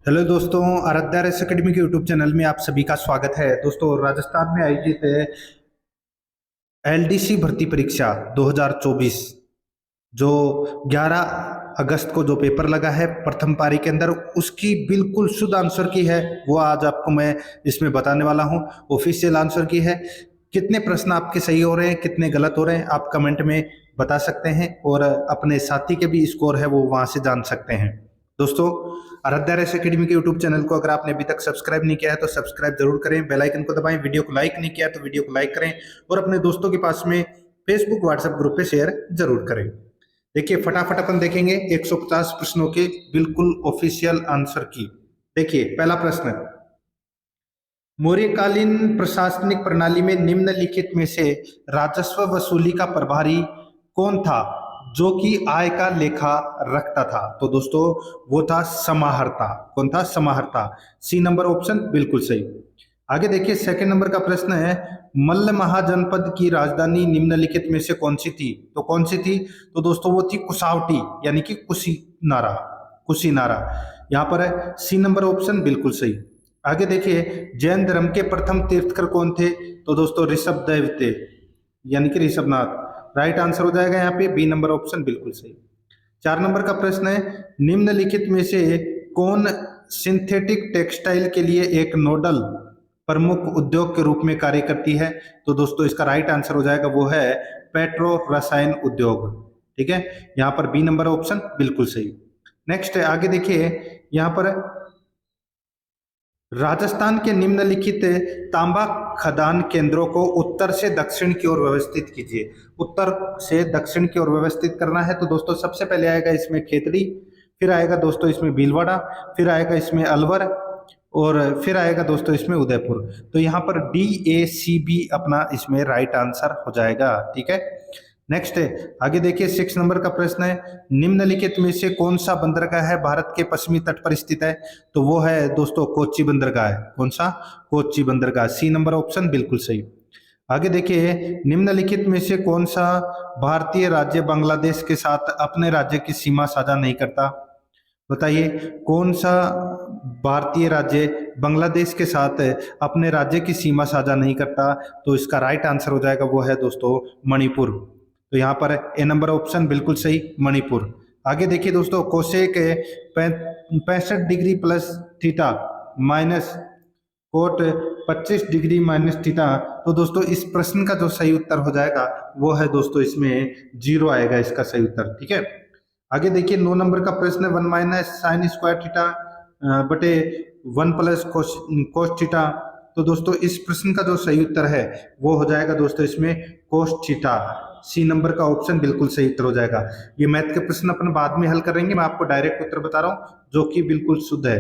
Hello दोस्तों, Aaradhya race academy के YouTube channel में आप सभी का स्वागत है। दोस्तों, राजस्थान में आयोजित एलडीसी भर्ती परीक्षा 2024 जो 11 अगस्त को जो पेपर लगा है प्रथम पारी के अंदर, उसकी बिल्कुल शुद्ध आंसर की है वो आज आपको मैं इसमें बताने वाला हूं। ऑफिशियल आंसर की है। कितने प्रश्न आपके सही हो रहे हैं, कितने गलत हो रहे हैं, आप कमेंट में बता सकते हैं और अपने साथी के भी स्कोर है वो वहां से जान सकते हैं। दोस्तों, आराध्या रेस एकेडमी के यूट्यूब चैनल को अगर आपने अभी तक सब्सक्राइब नहीं किया है तो सब्सक्राइब जरूर करें, बेल आइकन को दबाएं। वीडियो को लाइक नहीं किया तो वीडियो को लाइक करें और अपने दोस्तों के पास में फेसबुक व्हाट्सएप ग्रुप पे शेयर जरूर करें। देखिए, फटाफट अपन देखेंगे 150 प्रश्नों के बिल्कुल ऑफिशियल आंसर की। देखिए, पहला प्रश्न, मौर्यकालीन प्रशासनिक प्रणाली में निम्नलिखित में से राजस्व वसूली का प्रभारी कौन था जो कि आय का लेखा रखता था? तो दोस्तों, वो था समाहर्ता। कौन था? समाहर्ता। सी नंबर ऑप्शन बिल्कुल सही। आगे देखिए, सेकंड नंबर का प्रश्न है, मल्ल महाजनपद की राजधानी निम्नलिखित में से कौन सी थी? तो कौन सी थी? तो दोस्तों, वो थी कुसावटी, यानी कि कुशीनारा। कुशीनारा यहाँ पर है। सी नंबर ऑप्शन बिल्कुल सही। आगे देखिए, जैन धर्म के प्रथम तीर्थकर कौन थे? तो दोस्तों, ऋषभ देव थे, यानी कि ऋषभनाथ। राइट आंसर हो जाएगा यहाँ पे बी नंबर ऑप्शन बिल्कुल सही। 4 नंबर का प्रश्न है, निम्नलिखित में से कौन सिंथेटिक टेक्सटाइल के लिए एक नोडल प्रमुख उद्योग के रूप में कार्य करती है? तो दोस्तों, इसका राइट आंसर हो जाएगा वो है पेट्रो रसायन उद्योग। ठीक है, यहाँ पर बी नंबर ऑप्शन बिल्कुल सही। नेक्स्ट है, आगे देखिए, यहाँ पर राजस्थान के निम्नलिखित तांबा खदान केंद्रों को उत्तर से दक्षिण की ओर व्यवस्थित कीजिए। उत्तर से दक्षिण की ओर व्यवस्थित करना है तो दोस्तों, सबसे पहले आएगा इसमें खेतड़ी, फिर आएगा दोस्तों इसमें भीलवाड़ा, फिर आएगा इसमें अलवर और फिर आएगा दोस्तों इसमें उदयपुर। तो यहाँ पर DACB अपना इसमें राइट आंसर हो जाएगा। ठीक है, नेक्स्ट है, आगे देखिए, 6 नंबर का प्रश्न है, निम्नलिखित में से कौन सा बंदरगाह है भारत के पश्चिमी तट पर स्थित है? तो वो है दोस्तों कोच्चि बंदरगाह है। कौन सा? कोच्चि बंदरगाह। सी नंबर ऑप्शन बिल्कुल सही। आगे देखिए, निम्नलिखित में से कौन सा भारतीय राज्य बांग्लादेश के साथ अपने राज्य की सीमा साझा नहीं करता? बताइए, कौन सा भारतीय राज्य बांग्लादेश के साथ अपने राज्य की सीमा साझा नहीं करता? तो इसका राइट आंसर हो जाएगा वो है दोस्तों मणिपुर। तो यहाँ पर ए नंबर ऑप्शन बिल्कुल सही, मणिपुर। आगे देखिए दोस्तों, cosec 65 degree plus theta minus cot 25 degree minus theta. तो दोस्तों, इस प्रश्न का जो सही उत्तर हो जाएगा वो है दोस्तों इसमें 0 आएगा इसका सही उत्तर। ठीक है, आगे देखिए, 9 नंबर का प्रश्न है, 1 माइनस साइन स्क्वायर थीटा बटे 1 प्लस कोस थीटा। तो दोस्तों, इस प्रश्न का जो सही उत्तर है वो हो जाएगा दोस्तों इसमें कोस थीटा। सी नंबर का ऑप्शन बिल्कुल सही उत्तर हो जाएगा। ये मैथ के प्रश्न अपन बाद में हल करेंगे, मैं आपको डायरेक्ट उत्तर बता रहा हूँ जो कि बिल्कुल शुद्ध है।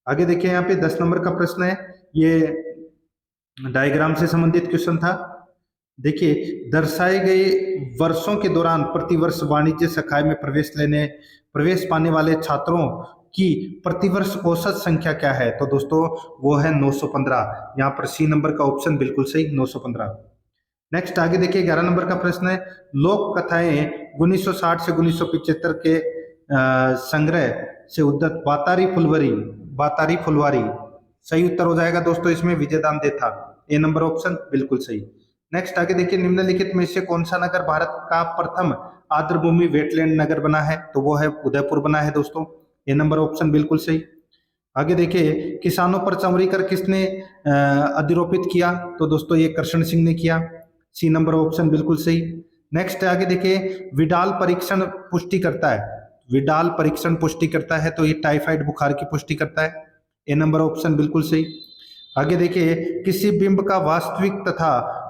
आगे देखिए, यहाँ पे 10 नंबर का प्रश्न है, ये डायग्राम से संबंधित क्वेश्चन था। देखिए, दर्शाए गए वर्षों के दौरान प्रतिवर्ष वाणिज्य शाखाएं में प्रवेश पाने वाले छात्रों की प्रतिवर्ष औसत संख्या क्या है? तो दोस्तों, वो है 915। यहाँ पर सी नंबर का ऑप्शन बिल्कुल सही, 915। नेक्स्ट, आगे देखिए, 11 नंबर का प्रश्न है, लोक कथाएं 1960 से 1975 के संग्रह से उद्धत बातारी फुलवारी। सही उत्तर हो जाएगा दोस्तों इसमें विजय दामदे था। ए नंबर ऑप्शन बिल्कुल सही। नेक्स्ट, आगे देखिए, निम्नलिखित में से कौन सा नगर भारत का प्रथम आर्द्रभूमि वेटलैंड नगर बना है? तो वो है उदयपुर बना है दोस्तों। ए नंबर ऑप्शन बिल्कुल सही। आगे देखिए, किसानों पर चमड़ी कर किसने अधिरोपित किया? तो दोस्तों, ये कृष्ण सिंह ने किया। सी नंबर ऑप्शन बिल्कुल सही। नेक्स्ट, आगे देखिए, विडाल परीक्षण पुष्टि करता है। विडाल परीक्षण पुष्टि करता है तो ये टाइफाइड बुखार की पुष्टि करता है। ए नंबर ऑप्शन बिल्कुल सही। आगे देखिए, किसी बिंब का वास्तविक तथा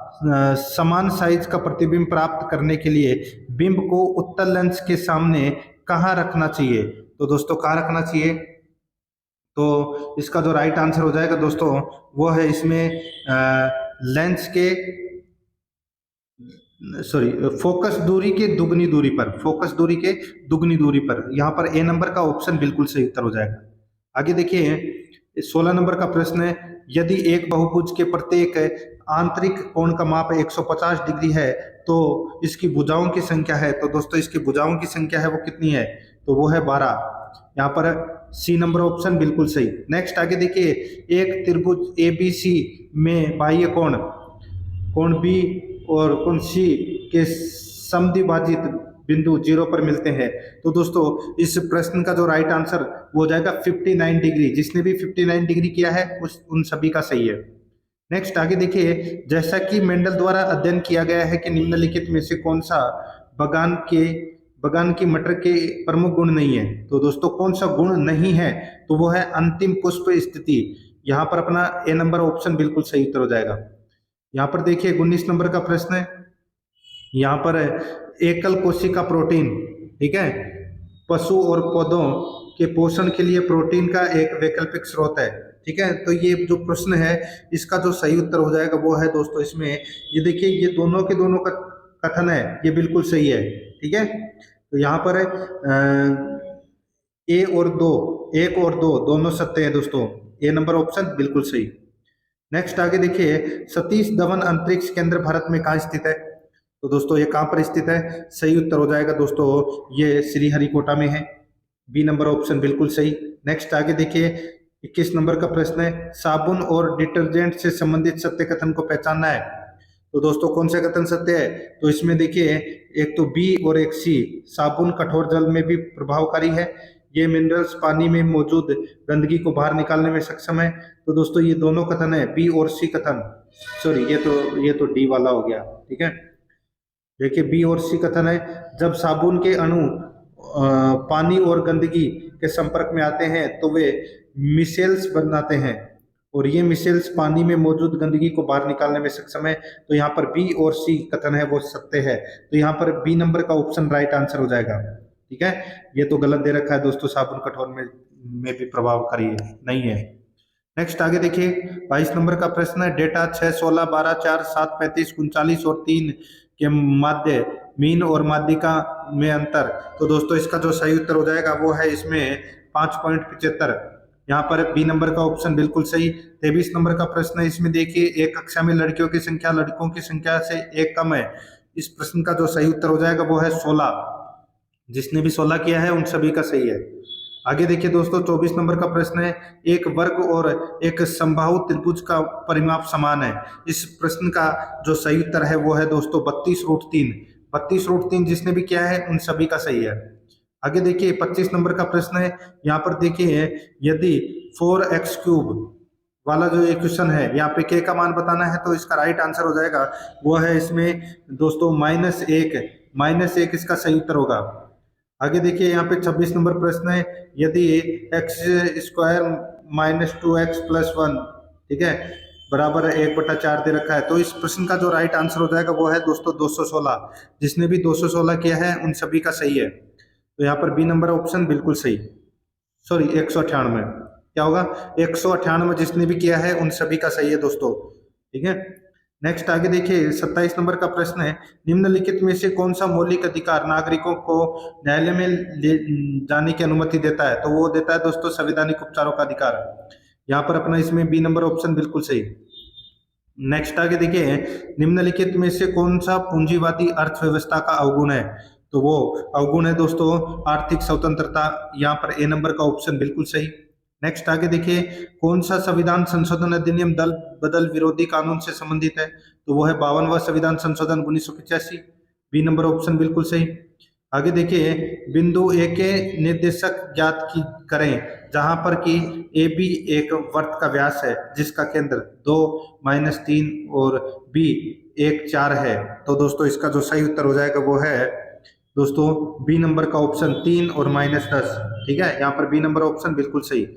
समान साइज का प्रतिबिंब प्राप्त करने के लिए बिंब को उत्तल लेंस के सामने कहाँ रखना चाहिए? तो दोस्तों, कहाँ रखना चाहिए? तो इसका जो राइट आंसर हो जाएगा दोस्तों वो है इसमें लेंस के फोकस दूरी के दुगनी दूरी पर। फोकस दूरी के दुगनी दूरी पर, यहाँ पर ए नंबर का ऑप्शन बिल्कुल सही उत्तर हो जाएगा। आगे देखिए, 16 नंबर का प्रश्न है, यदि एक बहुभुज के प्रत्येक आंतरिक कोण का माप 150 डिग्री है तो इसकी भुजाओं की संख्या है? तो दोस्तों, इसकी भुजाओं की संख्या है वो कितनी है? तो वो है 12। यहाँ पर सी नंबर ऑप्शन बिल्कुल सही। नेक्स्ट आगे देखिए, एक त्रिभुज ABC में बाह्य कोण कोण बी और कोण सी के समद्विभाजित बिंदु 0 पर मिलते हैं। तो दोस्तों इस प्रश्न का जो राइट आंसर वो हो जाएगा 59 डिग्री। जिसने भी 59 डिग्री किया है उन सभी का सही है। नेक्स्ट आगे देखिए, जैसा कि मेंडल द्वारा अध्ययन किया गया है कि निम्नलिखित में से कौन सा बगान की मटर के प्रमुख गुण नहीं है। तो दोस्तों कौन सा गुण नहीं है, तो वो है अंतिम पुष्प स्थिति। यहाँ पर अपना ए नंबर ऑप्शन बिल्कुल सही उत्तर हो जाएगा। यहाँ पर देखिए 19 नंबर का प्रश्न है, यहाँ पर एकल कोशिका प्रोटीन, ठीक है, पशु और पौधों के पोषण के लिए प्रोटीन का एक वैकल्पिक स्रोत है, ठीक है। तो ये जो प्रश्न है इसका जो सही उत्तर हो जाएगा वो है दोस्तों इसमें, ये देखिए ये दोनों के दोनों का कथन है, ये बिल्कुल सही है, ठीक है। तो यहाँ पर एक और दो दोनों सत्य है दोस्तों, ए नंबर ऑप्शन बिल्कुल सही। नेक्स्ट आगे देखिए, सतीश धवन अंतरिक्ष केंद्र भारत में कहाँ स्थित है। तो दोस्तों ये कहाँ पर स्थित है, सही उत्तर हो जाएगा दोस्तों ये श्रीहरिकोटा में है, बी नंबर ऑप्शन बिल्कुल सही। नेक्स्ट आगे देखिए 21 नंबर का प्रश्न है, साबुन और डिटर्जेंट से संबंधित सत्य कथन को पहचानना है। तो दोस्तों कौन सा कथन सत्य है, तो इसमें देखिए एक तो बी और एक सी, साबुन कठोर जल में भी प्रभावकारी है, ये मिनरल्स पानी में मौजूद गंदगी को बाहर निकालने में सक्षम है। तो दोस्तों ये दोनों कथन है, बी और सी कथन, सॉरी ये तो डी वाला हो गया, ठीक है। देखिए बी और सी कथन है, जब साबुन के अणु पानी और गंदगी के संपर्क में आते हैं तो वे मिसेल्स बनाते हैं और ये मिसेल्स पानी में मौजूद गंदगी को बाहर निकालने में सक्षम है। तो यहाँ पर बी और सी कथन है वो सत्य है, तो यहाँ पर बी नंबर का ऑप्शन राइट आंसर हो जाएगा, ठीक है। ये तो गलत दे रखा है दोस्तों, साबुन कठोर में भी प्रभावकारी नहीं है। नेक्स्ट आगे देखिए 22 नंबर का प्रश्न है, डेटा 6, 16, 12, 4, 7, 35, 39 और 3 के माध्य मीन और माध्यिका में अंतर। तो दोस्तों इसका जो सही उत्तर हो जाएगा वो है इसमें 5.75, यहाँ पर बी नंबर का ऑप्शन बिल्कुल सही। 23 नंबर का प्रश्न है, इसमें देखिए एक कक्षा में लड़कियों की संख्या लड़कों की संख्या से एक कम है। इस प्रश्न का जो सही उत्तर हो जाएगा वो है 16। जिसने भी 16 किया है उन सभी का सही है। आगे देखिए दोस्तों 24 नंबर का प्रश्न है, एक वर्ग और एक समबाहु त्रिभुज का परिमाप समान है। इस प्रश्न का जो सही उत्तर है वो है दोस्तों 32√3। 32√3 जिसने भी किया है उन सभी का सही है। आगे देखिए 25 नंबर का प्रश्न है, यहाँ पर देखिए यदि 4x³ वाला जो इक्वेशन है यहाँ पे k का मान बताना है, तो इसका राइट आंसर हो जाएगा वो है इसमें दोस्तों -1 इसका सही उत्तर होगा। आगे देखिए यहाँ पे 26 नंबर प्रश्न है, यदि x² - 2x + 1, ठीक है, बराबर 1/4 दे रखा है, तो इस प्रश्न का जो राइट आंसर हो जाएगा वो है दोस्तों 216। जिसने भी 216 किया है उन सभी का सही है, तो यहाँ पर बी नंबर ऑप्शन बिल्कुल सही, सॉरी 198, क्या होगा 198, जिसने भी किया है उन सभी का सही है दोस्तों, ठीक है। नेक्स्ट आगे देखिए 27 नंबर का प्रश्न है, निम्नलिखित में से कौन सा मौलिक अधिकार नागरिकों को न्यायालय में ले जाने की अनुमति देता है। तो वो देता है दोस्तों संवैधानिक उपचारों का अधिकार। यहाँ पर अपना इसमें बी नंबर ऑप्शन बिल्कुल सही। नेक्स्ट आगे देखिए, निम्नलिखित में से कौन सा पूंजीवादी अर्थव्यवस्था का अवगुण है। तो वो अवगुण है दोस्तों आर्थिक स्वतंत्रता, यहाँ पर ए नंबर का ऑप्शन बिल्कुल सही। नेक्स्ट आगे देखिए, कौन सा संविधान संशोधन अधिनियम दल बदल विरोधी कानून से संबंधित है। तो वो है 52वां संविधान संशोधन 1985, बी नंबर ऑप्शन बिल्कुल सही। आगे देखिए, बिंदु ए के निर्देशक ज्ञात करें जहां पर कि ए बी एक वृत्त का व्यास है जिसका केंद्र 2, -3 और बी 1, 4 है। तो दोस्तों इसका जो सही उत्तर हो जाएगा वो है दोस्तों बी नंबर का ऑप्शन 3 और -10, ठीक है, यहाँ पर बी नंबर ऑप्शन बिल्कुल सही।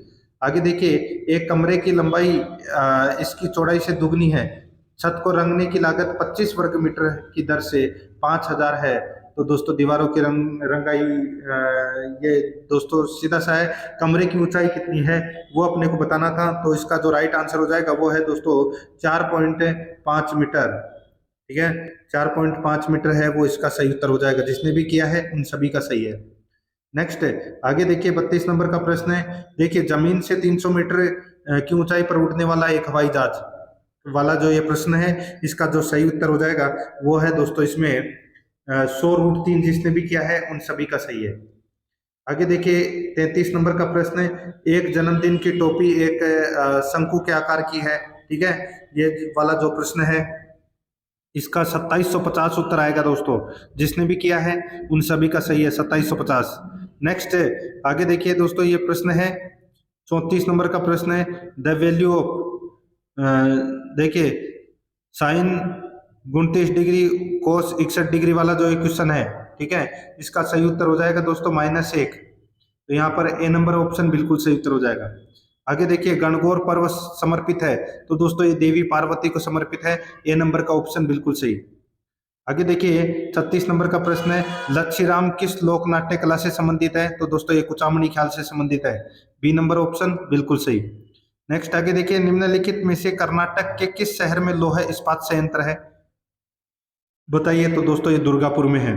आगे देखिए, एक कमरे की लंबाई इसकी चौड़ाई से दुगनी है, छत को रंगने की लागत 25 वर्ग मीटर की दर से 5000 है। तो दोस्तों दीवारों की रंगाई ये दोस्तों सीधा सा है, कमरे की ऊंचाई कितनी है वो अपने को बताना था, तो इसका जो राइट आंसर हो जाएगा वो है दोस्तों 4.5 मीटर, ठीक है, 4.5 मीटर है वो इसका सही उत्तर हो जाएगा। जिसने भी किया है उन सभी का सही है। नेक्स्ट आगे देखिए 32 नंबर का प्रश्न है, देखिए जमीन से 300 मीटर की ऊंचाई पर उड़ने वाला एक हवाई जहाज वाला जो ये प्रश्न है, इसका जो सही उत्तर हो जाएगा वो है दोस्तों इसमें 100√3। जिसने भी किया है उन सभी का सही है। आगे देखिए 33 नंबर का प्रश्न है, एक जन्मदिन की टोपी एक शंकु के आकार की है। ठीक है, ये वाला जो प्रश्न है इसका 2750 उत्तर आएगा दोस्तों। जिसने भी किया है उन सभी का सही है 2750। नेक्स्ट आगे देखिए दोस्तों, ये प्रश्न है 34 नंबर का प्रश्न है, द वैल्यू ऑफ, देखिए साइन 29 डिग्री कोस 61 डिग्री वाला जो क्वेश्चन है, ठीक है, इसका सही उत्तर हो जाएगा दोस्तों -1। तो यहाँ पर ए नंबर ऑप्शन बिल्कुल सही उत्तर हो जाएगा। आगे देखिए गणगौर पर्व समर्पित है, तो दोस्तों ये देवी पार्वती को समर्पित है, ए नंबर का ऑप्शन बिल्कुल सही। आगे देखिए 36 नंबर का प्रश्न है, लच्छीराम किस लोक नाट्य कला से संबंधित है, तो दोस्तों ये कुचामणी ख्याल से संबंधित है, बी नंबर ऑप्शन बिल्कुल सही। नेक्स्ट आगे देखिए निम्नलिखित में से कर्नाटक के किस शहर में लौह इस्पात संयंत्र है, बताइए, तो दोस्तों ये दुर्गापुर में है,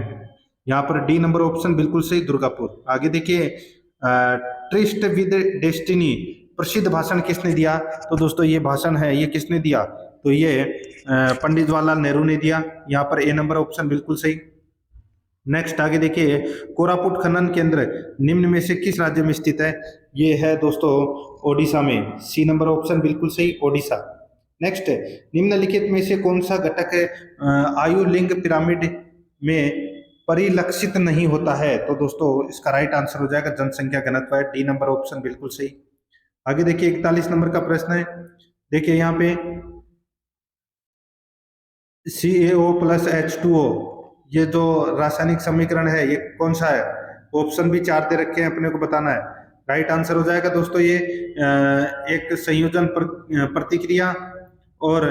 यहाँ पर डी नंबर ऑप्शन बिल्कुल सही, दुर्गापुर। आगे देखिए ट्रिस्ट विद डेस्टिनी प्रसिद्ध भाषण किसने दिया, तो दोस्तों ये भाषण है ये किसने दिया, तो ये पंडित जवाहरलाल नेहरू ने दिया, यहाँ पर ए नंबर ऑप्शन बिल्कुल सही। नेक्स्ट आगे देखिए कोरापुट खनन केंद्र निम्न में से किस राज्य में स्थित है, ये है दोस्तों ओडिशा में, सी नंबर ऑप्शन बिल्कुल सही, ओडिशा। नेक्स्ट निम्नलिखित में से कौन सा घटक आयु लिंग पिरामिड में परिलक्षित नहीं होता है, तो दोस्तों इसका राइट आंसर हो जाएगा जनसंख्या घनत्व है, डी नंबर ऑप्शन बिल्कुल सही। आगे देखिए 41 नंबर का प्रश्न है, देखिए यहाँ पे CaO+H2O ये जो रासायनिक समीकरण है ये कौन सा है, ऑप्शन भी 4 दे रखे हैं, अपने को बताना है। राइट आंसर हो जाएगा दोस्तों ये एक संयोजन प्रतिक्रिया और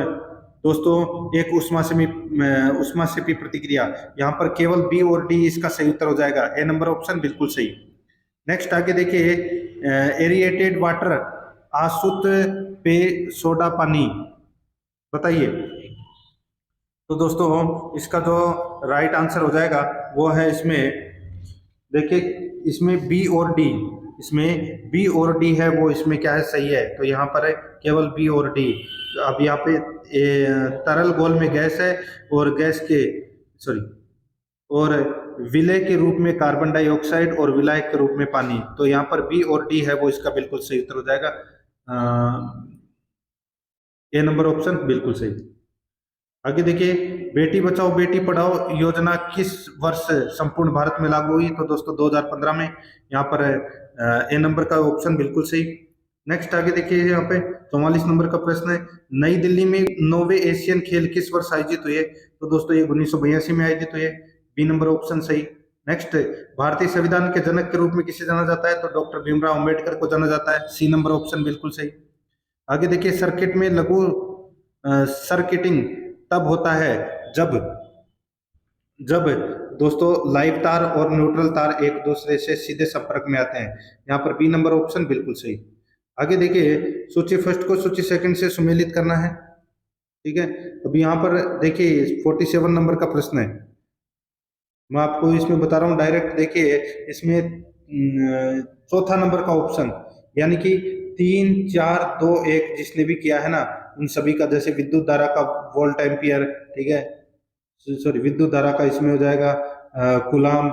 दोस्तों एक उष्माक्षेपी प्रतिक्रिया, यहाँ पर केवल बी और डी इसका सही उत्तर हो जाएगा, ए नंबर ऑप्शन बिल्कुल सही। नेक्स्ट आगे देखिए एरिएटेड वाटर आसुत पेय सोडा पानी, बताइए, तो दोस्तों इसका जो राइट आंसर हो जाएगा वो है इसमें, देखिए इसमें बी और डी, इसमें बी और डी है वो इसमें क्या है सही है, तो यहाँ पर है केवल बी और डी। अब यहाँ पे तरल घोल में गैस है और गैस के सॉरी और विलय के रूप में कार्बन डाइऑक्साइड और विलायक के रूप में पानी, तो यहाँ पर बी और डी है वो इसका बिल्कुल सही उत्तर हो जाएगा, ए नंबर ऑप्शन बिल्कुल सही। आगे देखिए बेटी बचाओ बेटी पढ़ाओ योजना किस वर्ष संपूर्ण भारत में लागू हुई, तो दोस्तों 2015 में, यहाँ पर ए नंबर का ऑप्शन बिल्कुल सही। नेक्स्ट आगे देखिए यहाँ पे 44 नंबर का प्रश्न है, नई दिल्ली में 9वें एशियन खेल किस वर्ष आयोजित हुए, तो दोस्तों ये 1982 में आयोजित हुए, बी नंबर ऑप्शन सही। नेक्स्ट भारतीय संविधान के जनक के रूप में किसे जाना जाता है, तो डॉक्टर भीमराव अंबेडकर को जाना जाता है, सी नंबर ऑप्शन बिल्कुल सही। आगे देखिए सर्किट में लघु सर्किटिंग तब होता है जब दोस्तों लाइव तार और न्यूट्रल तार एक दूसरे से सीधे संपर्क में आते हैं, यहाँ पर बी नंबर ऑप्शन बिल्कुल सही। आगे देखिए सूची फर्स्ट को सूची सेकंड से सुमेलित करना है, ठीक है। अब यहाँ पर देखिए 47 नंबर का प्रश्न है, मैं आपको इसमें बता रहा हूँ डायरेक्ट, देखिए इसमें चौथा नंबर का ऑप्शन यानी कि 3 4 2 1 जिसने भी किया है ना उन सभी का, जैसे विद्युत धारा का वोल्ट एम्पियर, ठीक है, सॉरी विद्युत धारा का इसमें हो जाएगा कूलाम,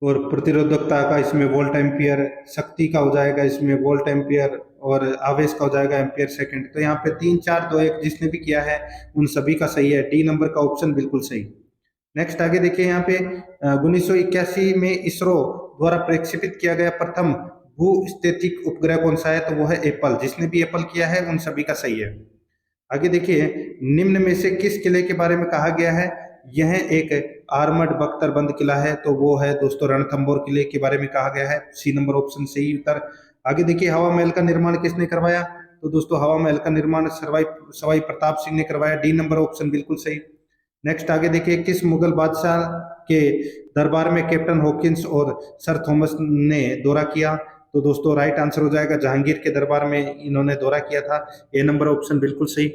और प्रतिरोधकता का इसमें वोल्ट एम्पियर, शक्ति का हो जाएगा इसमें वोल्ट एम्पियर, और आवेश का हो जाएगा एम्पियर सेकंड। तो यहाँ पे 3 4 2 1 जिसने भी किया है उन सभी का सही है, डी नंबर का ऑप्शन बिल्कुल सही। नेक्स्ट आगे देखिए यहाँ पे 1981 में इसरो द्वारा प्रक्षेपित किया गया प्रथम भूस्थितिक उपग्रह कौन सा है, तो वो है एप्पल, जिसने भी एप्पल किया है उन सभी का सही है। आगे देखिए निम्न में से किस किले के बारे में कहा गया है, यह एक आर्मड बख्तरबंद किला है, तो वो है दोस्तों रणथंभौर किले के बारे में कहा गया है, सी नंबर ऑप्शन सही उत्तर। आगे देखिए हवा महल का निर्माण किसने करवाया, तो दोस्तों हवा महल का निर्माण सवाई प्रताप सिंह ने करवाया, डी नंबर ऑप्शन बिल्कुल सही। नेक्स्ट आगे देखिए किस मुगल बादशाह के दरबार में कैप्टन हॉकिंस और सर थॉमस ने दौरा किया, तो दोस्तों राइट आंसर हो जाएगा जहांगीर के दरबार में इन्होंने दौरा किया था, ए नंबर ऑप्शन बिल्कुल सही।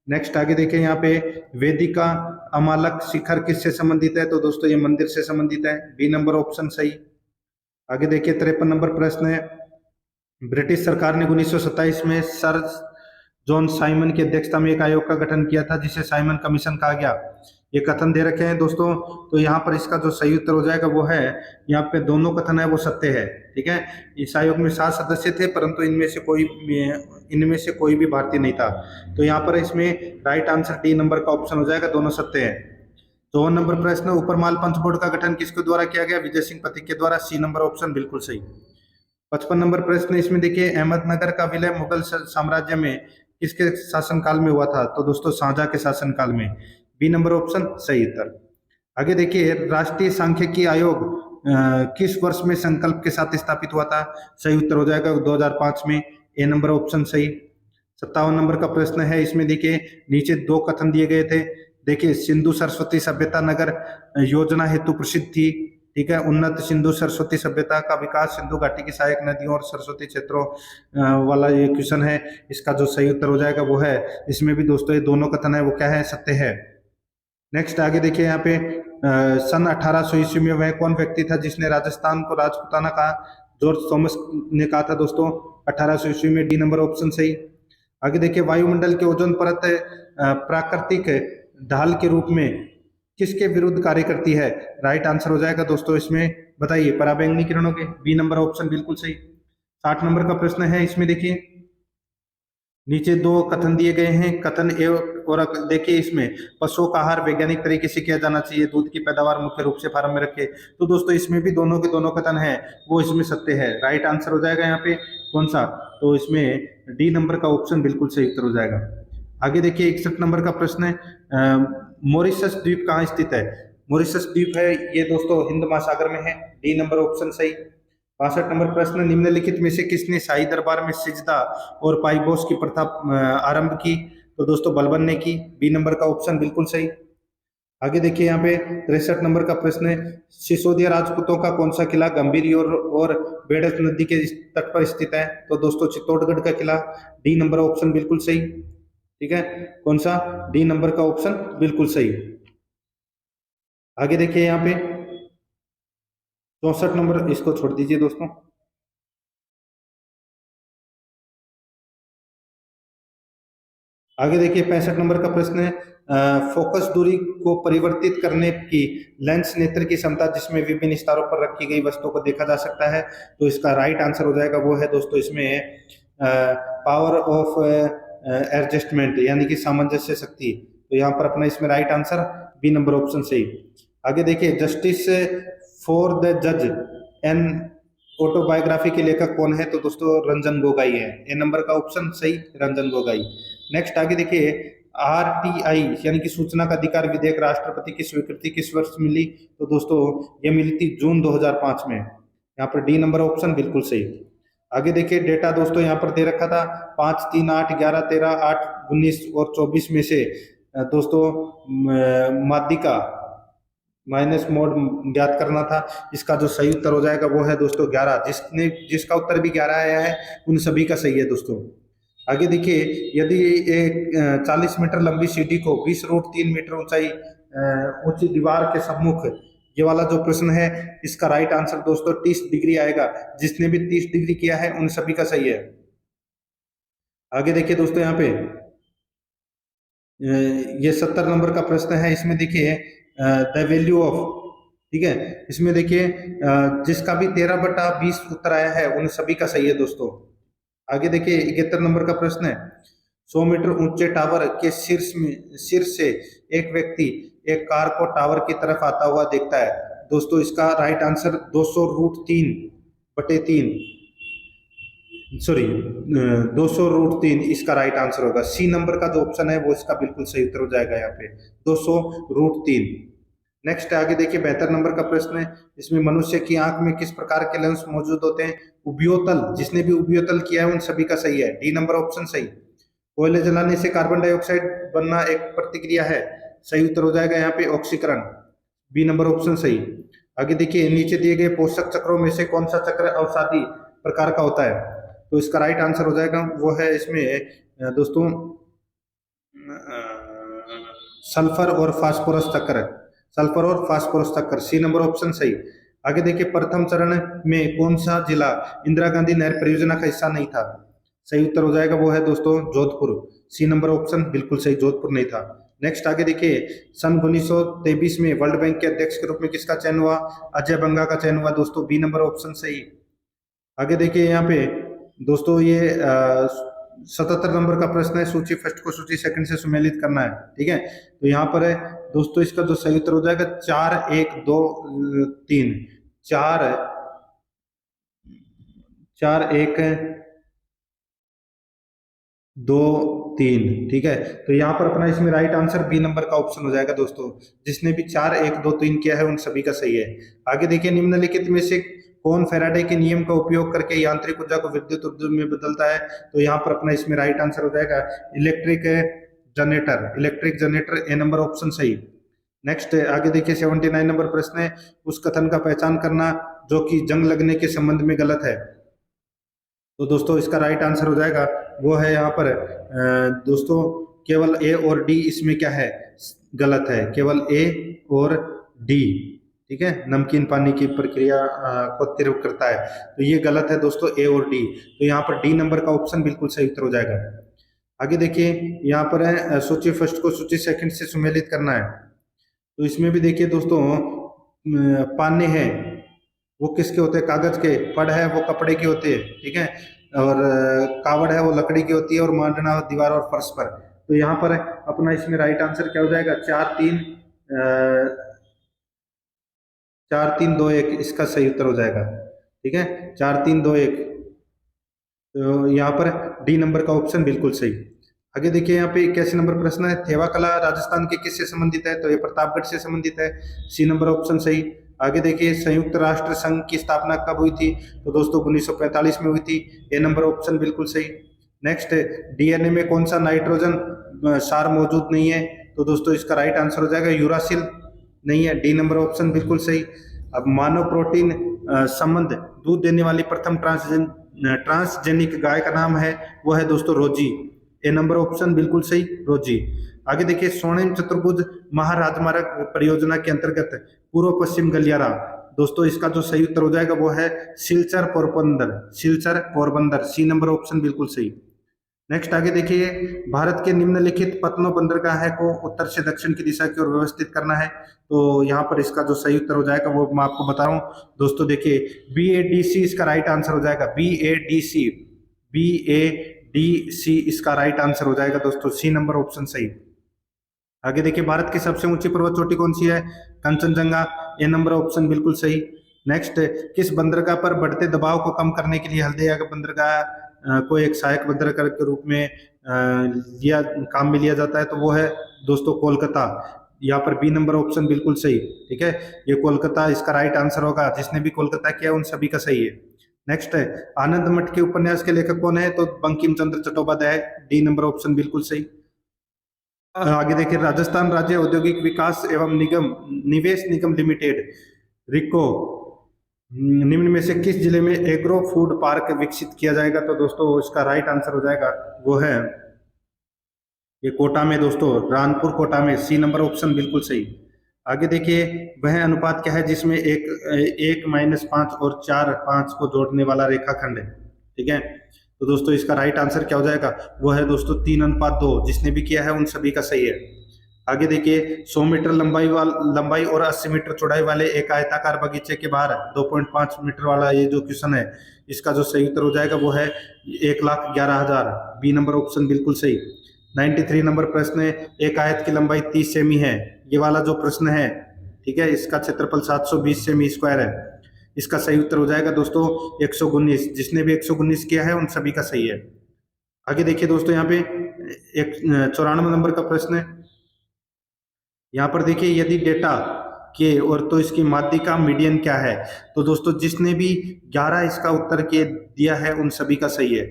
नेक्स्ट आगे देखिए यहाँ पे वेदिका अमालक शिखर किससे संबंधित है, तो दोस्तों ये मंदिर से संबंधित है, बी नंबर ऑप्शन सही। आगे देखिए 53 नंबर प्रश्न है, ब्रिटिश सरकार ने 1927 में सर जॉन साइमन की अध्यक्षता में एक आयोग का गठन किया था जिसे साइमन कमीशन कहा गया। ये कथन दे रखे हैं दोस्तों, तो यहाँ पर इसका जो सही उत्तर हो जाएगा वो है, यहाँ पे दोनों कथन है वो सत्य है। ठीक है, इस आयोग में 7 सदस्य थे परंतु इनमें से कोई भी भारतीय नहीं था। तो यहाँ पर इसमें राइट आंसर डी नंबर का ऑप्शन हो जाएगा, दोनों सत्य है। 54 नंबर प्रश्न, ऊपरमाल पंच बोर्ड का गठन किसके द्वारा किया गया? विजय सिंह पथिक के द्वारा। सी नंबर ऑप्शन बिल्कुल सही। 55 नंबर प्रश्न, इसमें देखिए अहमदनगर का विलय मुगल साम्राज्य में किसके शासनकाल में हुआ था? तो दोस्तों शाहजहां के शासनकाल में। बी नंबर ऑप्शन सही उत्तर। आगे देखिए, राष्ट्रीय सांख्यिकी आयोग किस वर्ष में संकल्प के साथ स्थापित हुआ था? सही उत्तर हो जाएगा 2005 में। ए नंबर ऑप्शन सही। 57 नंबर का प्रश्न है, इसमें देखिए नीचे 2 कथन दिए गए थे। देखिए, सिंधु सरस्वती सभ्यता नगर योजना हेतु प्रसिद्ध थी। ठीक है, उन्नत सिंधु सरस्वती सभ्यता का विकास सिंधु घाटी की सहायक नदियों और सरस्वती क्षेत्रों वाला ये क्वेश्चन है। इसका जो सही उत्तर हो जाएगा वो है, इसमें भी दोस्तों ये दोनों कथन है वो क्या है? सत्य है। नेक्स्ट आगे देखिए, यहाँ पे सन 1800 ईस्वी में वह कौन व्यक्ति था जिसने राजस्थान को राजपूताना कहा? जॉर्ज थॉमस ने कहा था दोस्तों 1800 ईस्वी में। डी नंबर ऑप्शन सही। आगे देखिए, वायुमंडल के ओजोन परत प्राकृतिक ढाल के रूप में किसके विरुद्ध कार्य करती है? राइट आंसर हो जाएगा दोस्तों इसमें, बताइए, पराबैंगनी किरणों के। बी नंबर ऑप्शन बिल्कुल सही। 60 नंबर का प्रश्न है, इसमें देखिए नीचे 2 कथन दिए गए हैं। कथन ए और देखिए इसमें पशुओं का आहार वैज्ञानिक तरीके से किया जाना चाहिए, दूध की पैदावार मुख्य रूप से फार्म में रखे। तो दोस्तों इसमें भी दोनों के दोनों कथन है वो इसमें सत्य है। राइट आंसर हो जाएगा यहाँ पे कौन सा? तो इसमें डी नंबर का ऑप्शन बिल्कुल सही उत्तर हो जाएगा। आगे देखिए 61 नंबर का प्रश्न है, मॉरिशस द्वीप कहाँ स्थित है? मॉरिशस द्वीप है ये दोस्तों हिंद महासागर में है। डी नंबर ऑप्शन सही। 62 नंबर प्रश्न, निम्नलिखित में से किसने शाही दरबार में सिजदा और पाइबोस की प्रथा आरंभ की? तो दोस्तों बलबन ने की। बी नंबर का ऑप्शन बिल्कुल सही। आगे देखिए यहाँ पे 63 नंबर का प्रश्न है, सिसोदिया राजपूतों का कौन सा किला गंभीरी और बेड़क नदी के तट पर स्थित है? तो दोस्तों चित्तौड़गढ़ का किला। डी नंबर ऑप्शन बिल्कुल सही। ठीक है, कौन सा? डी नंबर का ऑप्शन बिल्कुल सही। आगे देखिए यहाँ पे 64 नंबर, इसको छोड़ दीजिए दोस्तों। आगे देखिए 65 नंबर का प्रश्न है, फोकस दूरी को परिवर्तित करने की लेंस नेत्र की क्षमता जिसमें विभिन्न स्तरों पर रखी गई वस्तुओं को देखा जा सकता है। तो इसका राइट आंसर हो जाएगा वो है दोस्तों इसमें पावर ऑफ एडजस्टमेंट, यानी कि सामंजस्य शक्ति। तो यहाँ पर अपना इसमें right answer B number option सही। आगे देखिए, जस्टिस फॉर द जज एन ऑटोबायोग्राफी के लेखक कौन है? तो दोस्तों रंजन गोगोई है। ए नंबर का ऑप्शन सही, रंजन गोगोई। नेक्स्ट आगे देखिए, आरटीआई यानी कि सूचना का अधिकार विधेयक राष्ट्रपति की स्वीकृति किस वर्ष मिली? तो दोस्तों ये मिली थी जून 2005 में। यहाँ पर डी नंबर ऑप्शन बिल्कुल सही। आगे देखिए डेटा दोस्तों यहाँ पर दे रखा था 5, 3, 8, 11, 13, 8, 19 और 24 में से दोस्तों माध्यिका माइनस मोड ज्ञात करना था। इसका जो सही उत्तर हो जाएगा वो है दोस्तों 11। जिसका उत्तर भी 11 आया है उन सभी का सही है दोस्तों। आगे देखिए, यदि एक 40 मीटर लंबी सीढ़ी को 20√3 मीटर ऊंची दीवार के सम्मुख, ये वाला जो प्रश्न है इसका राइट आंसर दोस्तों 30 डिग्री आएगा। जिसने भी 30 डिग्री किया है उन सभी का सही है। आगे देखिए दोस्तों यहाँ पे ये 70 नंबर का प्रश्न है। इसमें देखिए द वैल्यू ऑफ, ठीक है, इसमें देखिए जिसका भी 13/20 उत्तर आया है उन सभी का सही है दोस्तों। आगे देखिए 71 नंबर का प्रश्न है, 100 मीटर ऊंचे टावर के शीर्ष से एक व्यक्ति एक कार को टावर की तरफ आता हुआ देखता है। दोस्तों इसका राइट आंसर 200√3 इसका राइट आंसर होगा। सी नंबर का जो ऑप्शन है वो इसका बिल्कुल सही उत्तर हो जाएगा यहाँ पे 200√3। नेक्स्ट आगे देखिए 72 नंबर का प्रश्न है। इसमें मनुष्य की आंख में किस प्रकार के लेंस मौजूद होते हैं? उभयोतल, जिसने भी उभयोतल किया है उन सभी का सही है। डी नंबर ऑप्शन सही। कोयले जलाने से कार्बन डाइऑक्साइड बनना एक प्रतिक्रिया है, सही उत्तर हो जाएगा यहाँ पे ऑक्सीकरण। बी नंबर ऑप्शन सही। आगे देखिए नीचे दिए गए पोषक चक्रों में से कौन सा चक्र अवसादी प्रकार का होता है? तो इसका राइट आंसर हो जाएगा वो है इसमें दोस्तों सल्फर और फास्फोरस चक्र, सल्फर और फास्फोरस चक्कर। सी नंबर ऑप्शन सही। आगे देखिए प्रथम चरण में कौन सा जिला इंदिरा गांधी नहर परियोजना का हिस्सा नहीं था? सही उत्तर हो जाएगा वो है दोस्तों जोधपुर। सी नंबर ऑप्शन बिल्कुल सही, जोधपुर नहीं था। नेक्स्ट आगे देखिए, सन 1923 में वर्ल्ड बैंक के अध्यक्ष के रूप में किसका चयन हुआ? अजय बंगा का चयन हुआ दोस्तों, बी नंबर ऑप्शन सही। आगे देखिए यहाँ पे दोस्तों, ये 77 नंबर का प्रश्न है, सूची फर्स्ट को सूची सेकंड से सुमेलित करना है, ठीक है। तो यहाँ पर है दोस्तों, इसका जो सही उत्तर हो जाएगा 4 1 2 3, 4 4 1 2 3, ठीक है। तो यहाँ पर अपना इसमें राइट आंसर बी नंबर का ऑप्शन हो जाएगा दोस्तों, जिसने भी 4 1 2 3 किया है उन सभी का सही है। आगे देखिए, निम्नलिखित में से कौन फैराडे के नियम का उपयोग करके यांत्रिक ऊर्जा को विद्युत ऊर्जा में बदलता है? तो यहाँ पर अपना इसमें राइट आंसर हो जाएगा इलेक्ट्रिक जनरेटर, इलेक्ट्रिक जनरेटर, ए नंबर ऑप्शन सही। नेक्स्ट आगे देखिए, 79 नंबर प्रश्न है, उस कथन का पहचान करना जो कि जंग लगने के संबंध में गलत है। तो दोस्तों इसका राइट आंसर हो जाएगा वो है यहाँ पर दोस्तों, केवल ए और डी इसमें क्या है, गलत है, केवल ए और डी, ठीक है। नमकीन पानी की प्रक्रिया को तीव्र करता है, तो ये गलत है दोस्तों, ए और डी। तो यहाँ पर डी नंबर का ऑप्शन बिल्कुल सही उत्तर हो जाएगा। आगे देखिए, यहाँ पर है सूची फर्स्ट को सूची सेकंड से सुमेलित करना है। तो इसमें भी देखिए दोस्तों, पाने हैं वो किसके होते हैं? कागज के। पड़ है वो कपड़े के होते हैं, ठीक है। और कावड़ है वो लकड़ी की होती है, और मांडना दीवार और फर्श पर। तो यहाँ पर अपना इसमें राइट आंसर क्या हो जाएगा? 4 3 4 3 2 1 इसका सही उत्तर हो जाएगा, ठीक है। 4 3 2 1, तो यहाँ पर डी नंबर का ऑप्शन बिल्कुल सही। आगे देखिए, यहाँ पे 81 नंबर प्रश्न है, थेवा कला राजस्थान के किससे संबंधित है? तो ये प्रतापगढ़ से संबंधित है, सी नंबर ऑप्शन सही। आगे देखिए, संयुक्त राष्ट्र संघ की स्थापना कब हुई थी? तो दोस्तों 1945 में हुई थी, ए नंबर ऑप्शन बिल्कुल सही। नेक्स्ट, डीएनए में कौन सा नाइट्रोजन सार मौजूद नहीं है? तो दोस्तों इसका राइट आंसर हो जाएगा यूरासिल, नहीं है, डी नंबर ऑप्शन बिल्कुल सही। अब मानव प्रोटीन संबंध दूध देने वाली प्रथम ट्रांसजेनिक गाय का नाम है, वो है दोस्तों रोजी, ए नंबर ऑप्शन बिल्कुल सही, रोजी। आगे देखिए, स्वर्णिम चतुर्भुज महाराजमार्ग परियोजना के अंतर्गत पूर्व पश्चिम गलियारा, दोस्तों इसका जो सही उत्तर हो जाएगा वो है Silchar Porbandar, Silchar Porbandar, C number option बिल्कुल सही। नेक्स्ट आगे देखिए, भारत के निम्नलिखित पतनों बंदरगाह को उत्तर से दक्षिण की दिशा की ओर व्यवस्थित करना है। तो यहाँ पर इसका जो सही उत्तर हो जाएगा वो मैं आपको बता रहा हूँ दोस्तों, देखिए BADC इसका राइट आंसर हो जाएगा, BADC, BADC इसका राइट आंसर हो जाएगा दोस्तों, सी नंबर ऑप्शन सही। आगे देखिए, भारत की सबसे ऊंची पर्वत चोटी कौन सी है? कंचनजंगा, ए नंबर ऑप्शन बिल्कुल सही। नेक्स्ट, किस बंदरगाह पर बढ़ते दबाव को कम करने के लिए हल्दिया का बंदरगाह को एक सहायक बंदरगाह के रूप में काम में लिया जाता है? तो वो है दोस्तों कोलकाता, यहाँ पर बी नंबर ऑप्शन बिल्कुल सही, ठीक है। ये कोलकाता इसका राइट आंसर होगा, जिसने भी कोलकाता किया उन सभी का सही है। नेक्स्ट है, आनंद मठ के उपन्यास के लेखक कौन है? तो Bankim Chandra Chattopadhyay, D number option बिल्कुल सही। आगे देखिए, राजस्थान राज्य औद्योगिक विकास एवं निवेश निगम लिमिटेड, रिको, निम्न में से किस जिले में एग्रो फूड पार्क विकसित किया जाएगा? तो दोस्तों इसका राइट आंसर हो जाएगा वो है ये कोटा में दोस्तों, रानपुर कोटा में, सी नंबर ऑप्शन बिल्कुल सही। आगे देखिए, वह अनुपात क्या है जिसमें 1 - 5 और 4 5 को जोड़ने वाला रेखाखंड है, ठीक है। तो दोस्तों इसका राइट आंसर क्या हो जाएगा? वो है दोस्तों 3:2, जिसने भी किया है उन सभी का सही है। आगे देखिए, 100 मीटर लंबाई और 80 मीटर चौड़ाई वाले एक आयताकार बगीचे के बाहर 2.5 मीटर वाला ये जो क्वेश्चन है, इसका जो सही उत्तर हो जाएगा वो है 1,11,000, बी नंबर ऑप्शन बिल्कुल सही। 93 नंबर प्रश्न है, एक आयत की लंबाई 30 सेमी है, ये वाला जो प्रश्न है, ठीक है, इसका क्षेत्रफल 720 सेमी स्क्वायर है। इसका सही उत्तर हो जाएगा दोस्तों 119, जिसने भी 119 किया है उन सभी का सही है। आगे देखिए दोस्तों, यहाँ पे 94 नंबर का प्रश्न है, यहाँ पर देखिए, यदि डेटा के और तो इसकी माध्यिका मीडियन क्या है? तो दोस्तों जिसने भी 11 इसका उत्तर के दिया है उन सभी का सही है।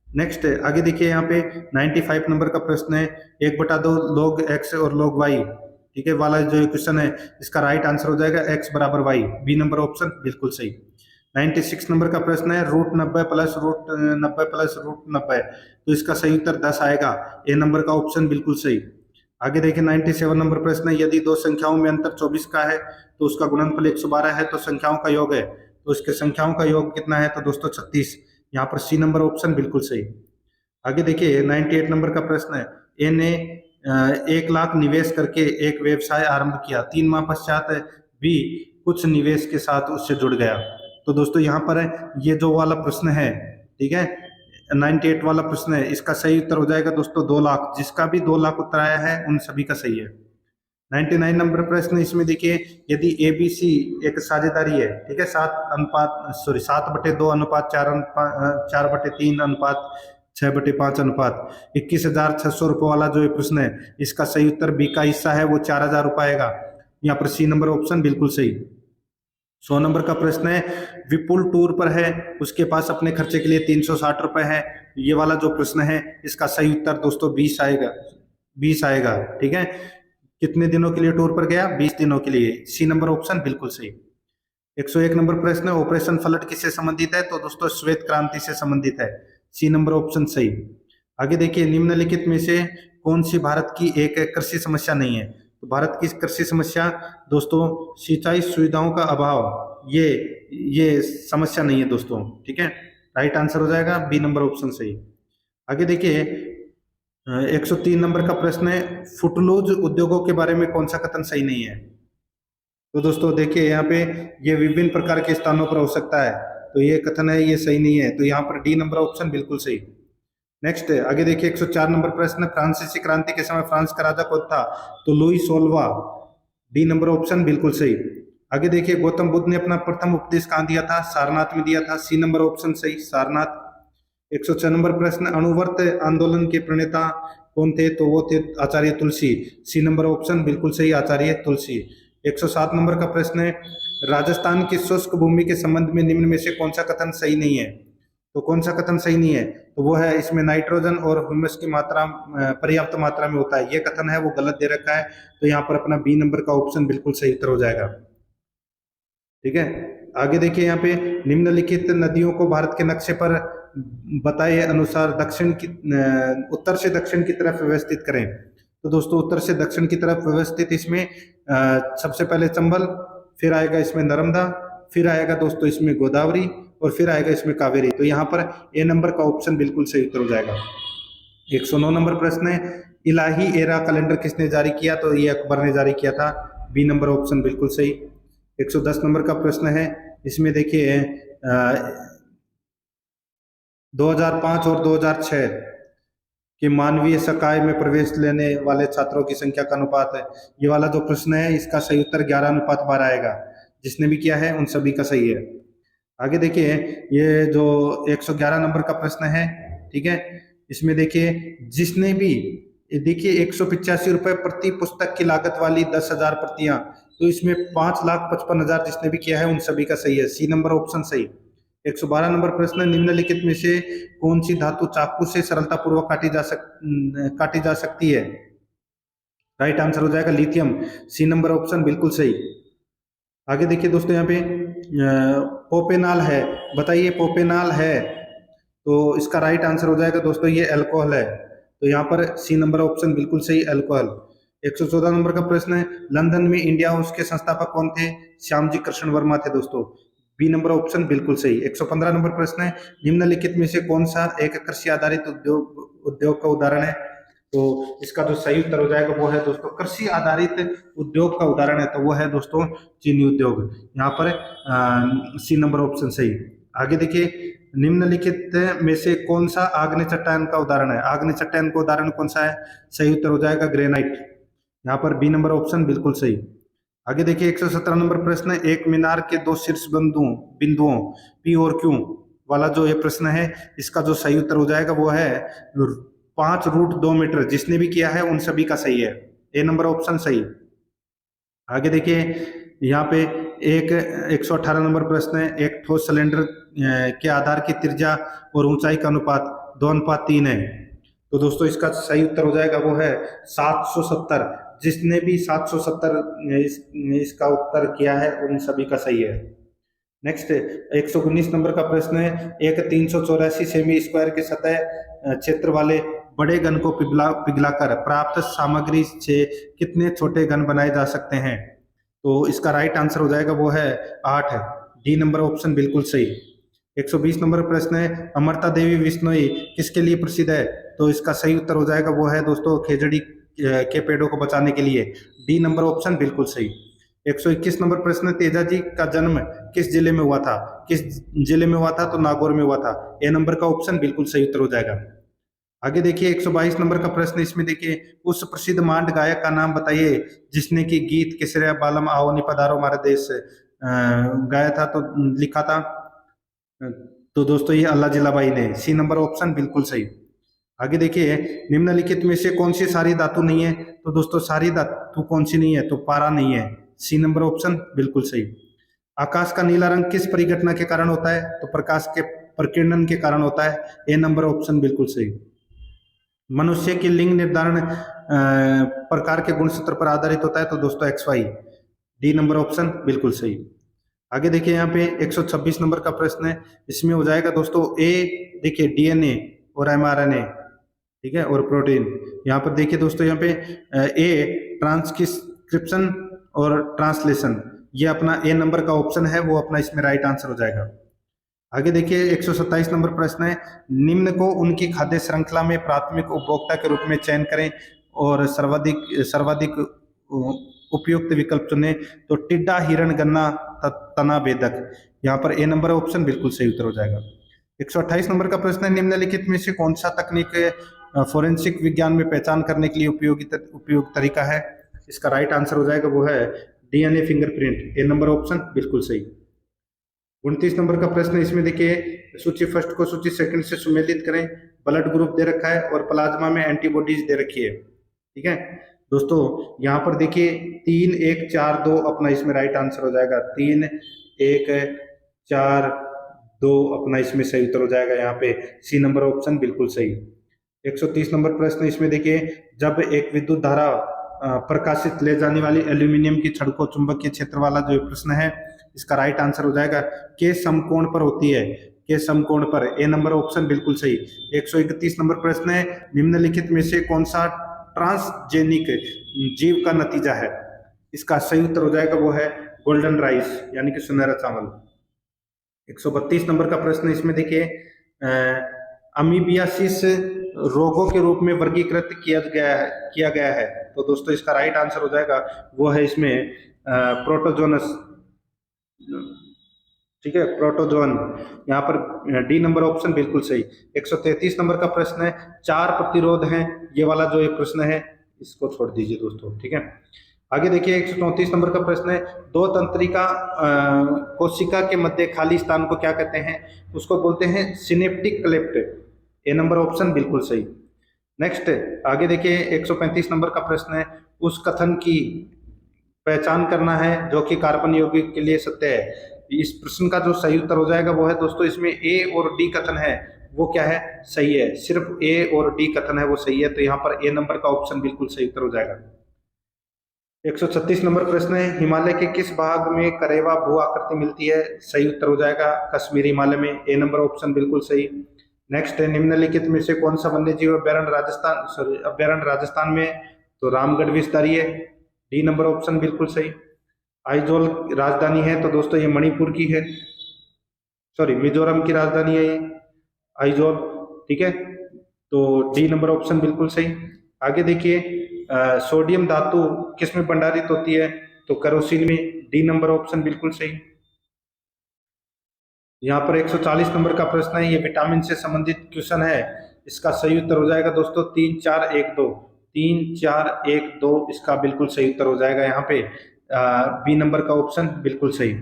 नेक्स्ट आगे देखिए, यहाँ पे 95 नंबर का प्रश्न है, 1/2 log x और log y, ठीक है, वाला जो क्वेश्चन है, इसका राइट आंसर हो जाएगा x = y, B number option बिल्कुल सही। 96 नंबर का प्रश्न है, √90 + √90 + √90, तो इसका सही उत्तर 10 आएगा, ए नंबर का ऑप्शन बिल्कुल सही। आगे देखिए, 97 नंबर प्रश्न है, यदि दो संख्याओं में अंतर 24 का है तो उसका गुणनफल 112 है, तो संख्याओं का योग है, तो इसके संख्याओं का योग कितना है? तो दोस्तों 36, यहाँ पर सी नंबर ऑप्शन बिल्कुल सही। आगे देखिए 98 नंबर का प्रश्न है। ए ने 1 लाख निवेश करके एक व्यवसाय आरंभ किया, 3 माह पश्चात भी कुछ निवेश के साथ उससे जुड़ गया। तो दोस्तों यहाँ पर ये जो वाला प्रश्न है, ठीक है, 98 वाला प्रश्न है, इसका सही उत्तर हो जाएगा दोस्तों 2 लाख। जिसका भी 2 लाख उत्तर आया है उन सभी का सही है। 99 नंबर प्रश्न इसमें देखिए, यदि ए बी सी एक साझेदारी है, ठीक है, 7/2 अनुपात 4/3 अनुपात 6/5 अनुपात 21,600 रुपये वाला जो ये प्रश्न है, इसका सही उत्तर बी का हिस्सा है वो 4,000 रुपये आएगा। यहाँ पर सी नंबर ऑप्शन बिल्कुल सही। 100 नंबर का प्रश्न है, विपुल टूर पर है, उसके पास अपने खर्चे के लिए 360 रुपये है। ये वाला जो प्रश्न है इसका सही उत्तर दोस्तों 20 आएगा, 20 आएगा, ठीक है। कितने दिनों के लिए टूर पर गया? 20 दिनों के लिए। सी नंबर ऑप्शन बिल्कुल सही। 101 नंबर प्रश्न है, ऑपरेशन फ्लड किससे संबंधित है? तो दोस्तों श्वेत क्रांति से संबंधित है। सी नंबर ऑप्शन सही। आगे देखिए, निम्नलिखित में से कौन सी भारत की एक कृषि समस्या नहीं है? तो भारत की कृषि समस्या दोस्तों सिंचाई सुविधाओं का अभाव, ये समस्या नहीं है दोस्तों, ठीक है। राइट आंसर हो जाएगा बी नंबर ऑप्शन सही। आगे देखिए 103 नंबर का प्रश्न है, फुटलूज उद्योगों के बारे में कौन सा कथन सही नहीं है? तो दोस्तों देखिए यहाँ पे ये विभिन्न प्रकार के स्थानों पर हो सकता है, तो ये कथन है ये सही नहीं है, तो यहाँ पर डी नंबर ऑप्शन बिल्कुल सही। नेक्स्ट आगे देखिए 104 नंबर प्रश्न, फ्रांसीसी क्रांति के समय फ्रांस का राजा कौन था? तो लुई 16वां। डी नंबर ऑप्शन बिल्कुल सही। आगे देखिए गौतम बुद्ध ने अपना प्रथम उपदेश कहाँ दिया था? सारनाथ में दिया था। सी नंबर ऑप्शन सही, सारनाथ। 106 नंबर प्रश्न, अणुवर्त आंदोलन के प्रणेता कौन थे? तो वो थे आचार्य तुलसी। सी नंबर ऑप्शन बिल्कुल सही, आचार्य तुलसी। 107 नंबर का प्रश्न है, राजस्थान की शुष्क भूमि के संबंध में निम्न में से कौन सा कथन सही नहीं है? तो कौन सा कथन सही नहीं है? तो वो है इसमें नाइट्रोजन और ह्यूमस की मात्रा पर्याप्त मात्रा में होता है, ये कथन है वो गलत दे रखा है। तो यहाँ पर अपना बी नंबर का ऑप्शन बिल्कुल सही उत्तर हो जाएगा, ठीक है। आगे देखिए यहाँ पे, निम्नलिखित नदियों को भारत के नक्शे पर बताए अनुसार उत्तर से दक्षिण की तरफ व्यवस्थित करें। तो दोस्तों उत्तर से दक्षिण की तरफ व्यवस्थित इसमें सबसे पहले चंबल, फिर आएगा इसमें नर्मदा, फिर आएगा दोस्तों इसमें गोदावरी, और फिर आएगा इसमें कावेरी। तो यहाँ पर ए नंबर का ऑप्शन बिल्कुल सही उत्तर हो जाएगा। 109 नंबर प्रश्न है, इलाही एरा कैलेंडर किसने जारी किया? तो ये अकबर ने जारी किया था। बी नंबर ऑप्शन बिल्कुल सही। 110 नंबर का प्रश्न है, इसमें देखिए 2005 और 2006 कि मानवीय संकाय में प्रवेश लेने वाले छात्रों की संख्या का अनुपात है। ये वाला जो प्रश्न है इसका सही उत्तर 11:12 आएगा। जिसने भी किया है उन सभी का सही है। आगे देखिए ये जो 111 नंबर का प्रश्न है, ठीक है, इसमें देखिए जिसने भी, देखिए 185 रुपये प्रति पुस्तक की लागत वाली 10,000 प्रतियां, तो इसमें 5,55,000 जिसने भी किया है उन सभी का सही है। सी नंबर ऑप्शन सही। 112 नंबर प्रश्न, निम्नलिखित में से कौन सी धातु चाकू से सरलतापूर्वक काटी जा सकती है? राइट आंसर हो जाएगा लिथियम। सी नंबर ऑप्शन बिल्कुल सही। आगे देखिए दोस्तों यहाँ पे पोपेनाल है, बताइए पोपेनाल है, तो इसका राइट आंसर हो जाएगा दोस्तों ये अल्कोहल है। तो यहाँ पर सी नंबर ऑप्शन बिल्कुल सही, अल्कोहल। 114 नंबर का प्रश्न है, लंदन में इंडिया हाउस के संस्थापक कौन थे? श्यामजी कृष्ण वर्मा थे दोस्तों। बी नंबर ऑप्शन बिल्कुल सही। 115 नंबर प्रश्न है, निम्नलिखित में से कौन सा एक कृषि आधारित उद्योग का उदाहरण है? तो इसका जो सही उत्तर हो जाएगा वो है दोस्तों कृषि आधारित उद्योग का उदाहरण है, तो वो है दोस्तों चीनी उद्योग। यहाँ पर सी नंबर ऑप्शन सही। आगे देखिए निम्नलिखित में से कौन सा आग्नेय चट्टान का उदाहरण है? आग्नेय चट्टान का उदाहरण कौन सा है? सही उत्तर हो जाएगा ग्रेनाइट। यहाँ पर बी नंबर ऑप्शन बिल्कुल सही। आगे देखिए 117 नंबर प्रश्न है, एक मीनार के दो शीर्ष बिंदुओं पी और क्यू वाला जो ये प्रश्न है, इसका जो सही उत्तर हो जाएगा वो है 5√2 मीटर। जिसने भी किया है उन सभी का सही है, ए नंबर ऑप्शन सही। आगे देखिए यहाँ पे 118 नंबर प्रश्न है, एक ठोस सिलेंडर के आधार की त्रिज्या और ऊंचाई का अनुपात 2:3 है। तो दोस्तों इसका सही उत्तर हो जाएगा वो है 770। जिसने भी 770 इसका उत्तर किया है उन सभी का सही है। नेक्स्ट 119 नंबर का प्रश्न है, एक 384 सेमी स्क्वायर के सतह क्षेत्र वाले बड़े घन को पिघलाकर प्राप्त सामग्री से कितने छोटे घन बनाए जा सकते हैं? तो इसका राइट आंसर हो जाएगा वो है 8 है। डी नंबर ऑप्शन बिल्कुल सही। 120 नंबर प्रश्न है, अमृता देवी बिश्नोई किसके लिए प्रसिद्ध है? तो इसका सही उत्तर हो जाएगा वो है दोस्तों खेजड़ी के पेड़ों को बचाने के लिए। डी नंबर ऑप्शन बिल्कुल सही। 121 नंबर प्रश्न, तेजा जी का जन्म किस जिले में हुआ था? किस जिले में हुआ था? तो नागौर में हुआ था। ए नंबर का ऑप्शन बिल्कुल सही उत्तर हो जाएगा। आगे देखिए 122 नंबर का प्रश्न, इसमें देखिए उस प्रसिद्ध मांड गायक का नाम बताइए जिसने कि गीत केसरिया बालम आओ नि पधारो हमारे देश गाया था, तो लिखा था। तो दोस्तों ये अल्लाह जिलाबाई ने। सी नंबर ऑप्शन बिल्कुल सही। आगे देखिए निम्नलिखित में से कौन सी सारी धातु नहीं है? तो दोस्तों सारी धातु कौन सी नहीं है? तो पारा नहीं है। सी नंबर ऑप्शन बिल्कुल सही। आकाश का नीला रंग किस परिघटना के कारण होता है? तो प्रकाश के प्रकीर्णन के कारण होता है। ए नंबर ऑप्शन बिल्कुल सही। मनुष्य की लिंग निर्धारण प्रकार के गुणसूत्र पर आधारित होता है, तो दोस्तों X Y. D number option बिल्कुल सही। आगे देखिए यहाँ पे 126 नंबर का प्रश्न है, इसमें हो जाएगा दोस्तों ए। देखिए डीएनए और एमआरएनए, ठीक है, और प्रोटीन। यहाँ पर देखिए दोस्तों यहाँ पे ए ट्रांसक्रिप्शन और ट्रांसलेशन, ये अपना ए नंबर का ऑप्शन है, वो अपना इसमें राइट आंसर हो जाएगा। आगे देखिए 127 नंबर प्रश्न है, निम्न को उनकी खाद्य श्रृंखला में प्राथमिक उपभोक्ता के रूप में चयन करें और सर्वाधिक सर्वाधिक उपयुक्त विकल्प चुने। तो टिड्डा, हिरण, गन्ना, तना बेधक। यहाँ पर ए नंबर ऑप्शन बिल्कुल सही उत्तर हो जाएगा। 128 नंबर का प्रश्न है, निम्नलिखित में से कौन सा तकनीक फोरेंसिक विज्ञान में पहचान करने के लिए उपयोग तरीका है? इसका राइट आंसर हो जाएगा वो है डीएनए फिंगरप्रिंट। ए नंबर ऑप्शन बिल्कुल सही। 29 नंबर का प्रश्न, इसमें देखिए सूची फर्स्ट को सूची सेकंड से सुमेलित करें। ब्लड ग्रुप दे रखा है और प्लाज्मा में एंटीबॉडीज दे रखी है, ठीक है दोस्तों। यहाँ पर देखिए 3 1 4 2 अपना इसमें राइट आंसर हो जाएगा। 3 1 4 2 अपना इसमें सही उत्तर हो जाएगा। यहाँ पे सी नंबर ऑप्शन बिल्कुल सही। 130 नंबर प्रश्न, इसमें देखिए जब एक विद्युत धारा प्रकाशित ले जाने वाली एल्यूमिनियम की छड़ को चुंबकीय क्षेत्र वाला जो प्रश्न है, इसका राइट आंसर हो जाएगा के समकोण पर होती है। के समकोण पर। ए नंबर ऑप्शन बिल्कुल सही। 131 नंबर प्रश्न है, निम्नलिखित में से कौन सा ट्रांसजेनिक जीव का नतीजा है? इसका सही उत्तर हो जाएगा वो है गोल्डन राइस, यानी कि सुनहरा चावल। 132 नंबर का प्रश्न, इसमें देखिए अमीबियासिस रोगों के रूप में वर्गीकृत किया गया है। तो दोस्तों इसका राइट आंसर हो जाएगा वो है इसमें प्रोटोजोनस, ठीक है, प्रोटोजोन। यहाँ पर डी नंबर ऑप्शन बिल्कुल सही। 133 नंबर का प्रश्न है, 4 प्रतिरोध हैं, ये वाला जो एक प्रश्न है इसको छोड़ दीजिए दोस्तों, ठीक है। आगे देखिए 134 नंबर का प्रश्न है, दो तंत्रिका कोशिका के मध्य खाली स्थान को क्या कहते हैं? उसको बोलते हैं सिनेप्टिक क्लेफ्ट। ए नंबर ऑप्शन बिल्कुल सही। नेक्स्ट आगे देखिए 135 नंबर का प्रश्न है, उस कथन की पहचान करना है जो कि कार्बन यौगिक के लिए सत्य है। इस प्रश्न का जो सही उत्तर हो जाएगा वो है दोस्तों इसमें ए और डी कथन है, वो क्या है? सही है। सिर्फ ए और डी कथन है वो सही है, तो यहाँ पर ए नंबर का ऑप्शन बिल्कुल सही उत्तर हो जाएगा। 136 नंबर प्रश्न है, हिमालय के किस भाग में करेवा भू आकृति मिलती है? सही उत्तर हो जाएगा कश्मीरी हिमालय में। ए नंबर ऑप्शन बिल्कुल सही। नेक्स्ट है, निम्नलिखित में से कौन सा वन्य जीव अभ्यारण्य राजस्थान में? तो रामगढ़ विस्तारी है। डी नंबर ऑप्शन बिल्कुल सही। आइजोल राजधानी है, तो दोस्तों ये मणिपुर की है, सॉरी मिजोरम की राजधानी है ये आइजोल, ठीक है। तो डी नंबर ऑप्शन बिल्कुल सही। आगे देखिए सोडियम धातु किस में भंडारित होती है? तो केरोसिन में। डी नंबर ऑप्शन बिल्कुल सही। यहाँ पर 140 नंबर का प्रश्न है, ये विटामिन से संबंधित क्वेश्चन है, इसका सही उत्तर हो जाएगा दोस्तों 3 4 1 2। 3 4 1 2 इसका बिल्कुल सही उत्तर हो जाएगा यहाँ पे बी नंबर का ऑप्शन बिल्कुल सही।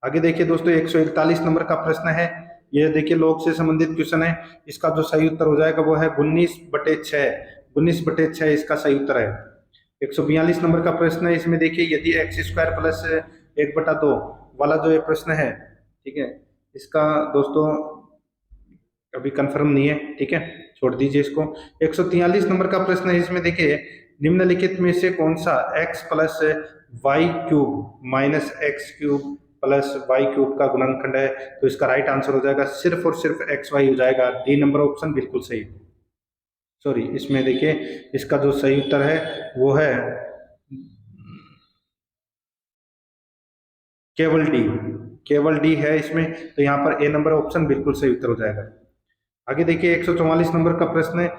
आगे देखिए दोस्तों 141 नंबर का प्रश्न है, ये देखिए लोग से संबंधित क्वेश्चन है, इसका जो सही उत्तर हो जाएगा वो है 19/6। 19/6 इसका सही उत्तर है। 142 नंबर का प्रश्न है, इसमें देखिए यदि x² प्लस 1/2 वाला जो ये प्रश्न है, ठीक है, इसका दोस्तों अभी कंफर्म नहीं है, ठीक है, छोड़ दीजिए इसको। 143 नंबर का प्रश्न है, इसमें देखिए निम्नलिखित में से कौन सा x plus Y cube minus X cube plus Y cube का गुणनखंड है? तो इसका राइट आंसर हो जाएगा सिर्फ और सिर्फ एक्स वाई हो जाएगा। डी नंबर ऑप्शन बिल्कुल सही। सॉरी, इसमें देखिए इसका जो सही उत्तर है वो है केवल डी। केवल डी है इसमें, तो यहाँ पर ए नंबर ऑप्शन बिल्कुल सही उत्तर हो जाएगा। आगे देखिए 144 नंबर का प्रश्न है।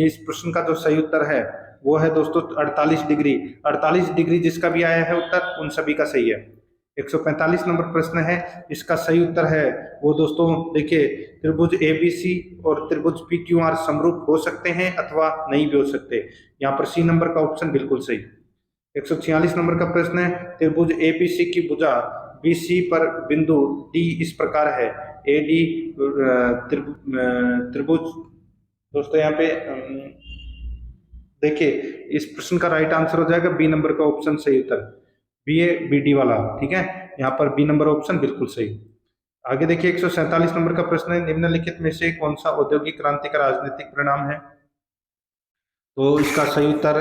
इस प्रश्न का जो सही उत्तर है वो है दोस्तों 48 डिग्री। 48 डिग्री जिसका भी आया है उत्तर उन सभी का सही है। 145 नंबर प्रश्न है, इसका सही उत्तर है वो दोस्तों देखिए, त्रिभुज एबीसी और त्रिभुज पीक्यूआर समरूप हो सकते हैं अथवा नहीं भी हो सकते। यहाँ पर सी नंबर का ऑप्शन बिल्कुल सही। 146 नंबर का प्रश्न है, त्रिभुज एबीसी की भुजा बीसी पर बिंदु डी इस प्रकार है। ए डी त्रिभुज दोस्तों यहाँ पे देखिए इस प्रश्न का राइट आंसर हो जाएगा बी नंबर का ऑप्शन सही उत्तर, बी ए बी डी वाला, ठीक है। यहाँ पर बी नंबर ऑप्शन बिल्कुल सही। आगे देखिए 147 नंबर का प्रश्न है, निम्नलिखित में से कौन सा औद्योगिक क्रांति का राजनीतिक परिणाम है। तो इसका सही उत्तर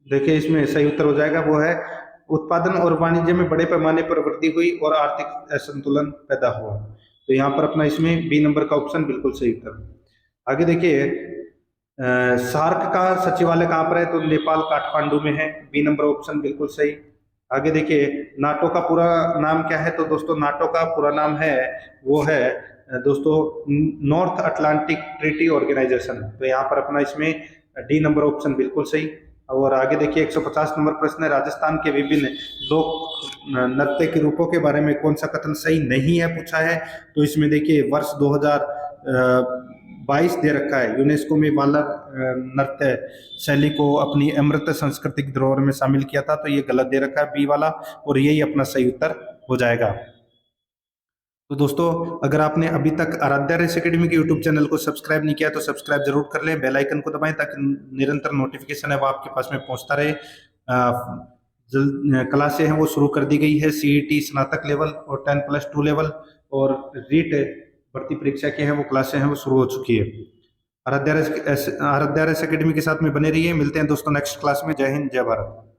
देखिए, इसमें सही उत्तर हो जाएगा वो है उत्पादन और वाणिज्य में बड़े पैमाने पर वृद्धि हुई और आर्थिक असंतुलन पैदा हुआ। तो यहाँ पर अपना इसमें बी नंबर का ऑप्शन बिल्कुल सही उत्तर। आगे देखिए सार्क का सचिवालय कहाँ पर है, तो नेपाल काठमांडू में है, बी नंबर ऑप्शन बिल्कुल सही। आगे देखिए नाटो का पूरा नाम क्या है, तो दोस्तों नाटो का पूरा नाम है वो है दोस्तों नॉर्थ अटलांटिक ट्रीटी ऑर्गेनाइजेशन। तो यहाँ पर अपना इसमें डी नंबर ऑप्शन बिल्कुल सही। और आगे देखिए 150 नंबर प्रश्न है, राजस्थान के विभिन्न लोक नृत्य के रूपों के बारे में कौन सा कथन सही नहीं है पूछा है। तो इसमें देखिए वर्ष 2022 दे रखा है, यूनेस्को में वालर नृत्य शैली को अपनी अमृत सांस्कृतिक धरोहर में शामिल किया था, तो ये गलत दे रखा है बी वाला, और यही अपना सही उत्तर हो जाएगा। तो दोस्तों अगर आपने अभी तक आराध्या रेस एकेडमी के यूट्यूब चैनल को सब्सक्राइब नहीं किया तो सब्सक्राइब जरूर कर लें, बेल आइकन को दबाएं ताकि निरंतर नोटिफिकेशन है वो आपके पास में पहुंचता रहे। क्लासें हैं वो शुरू कर दी गई है, सीईटी स्नातक लेवल और 10+2 लेवल, और रीट भर्ती परीक्षा की है वो क्लासें हैं वो शुरू हो चुकी है। आराध्या रेस एकेडमी के साथ में बने रहिए। मिलते हैं दोस्तों नेक्स्ट क्लास में। जय हिंद, जय भारत।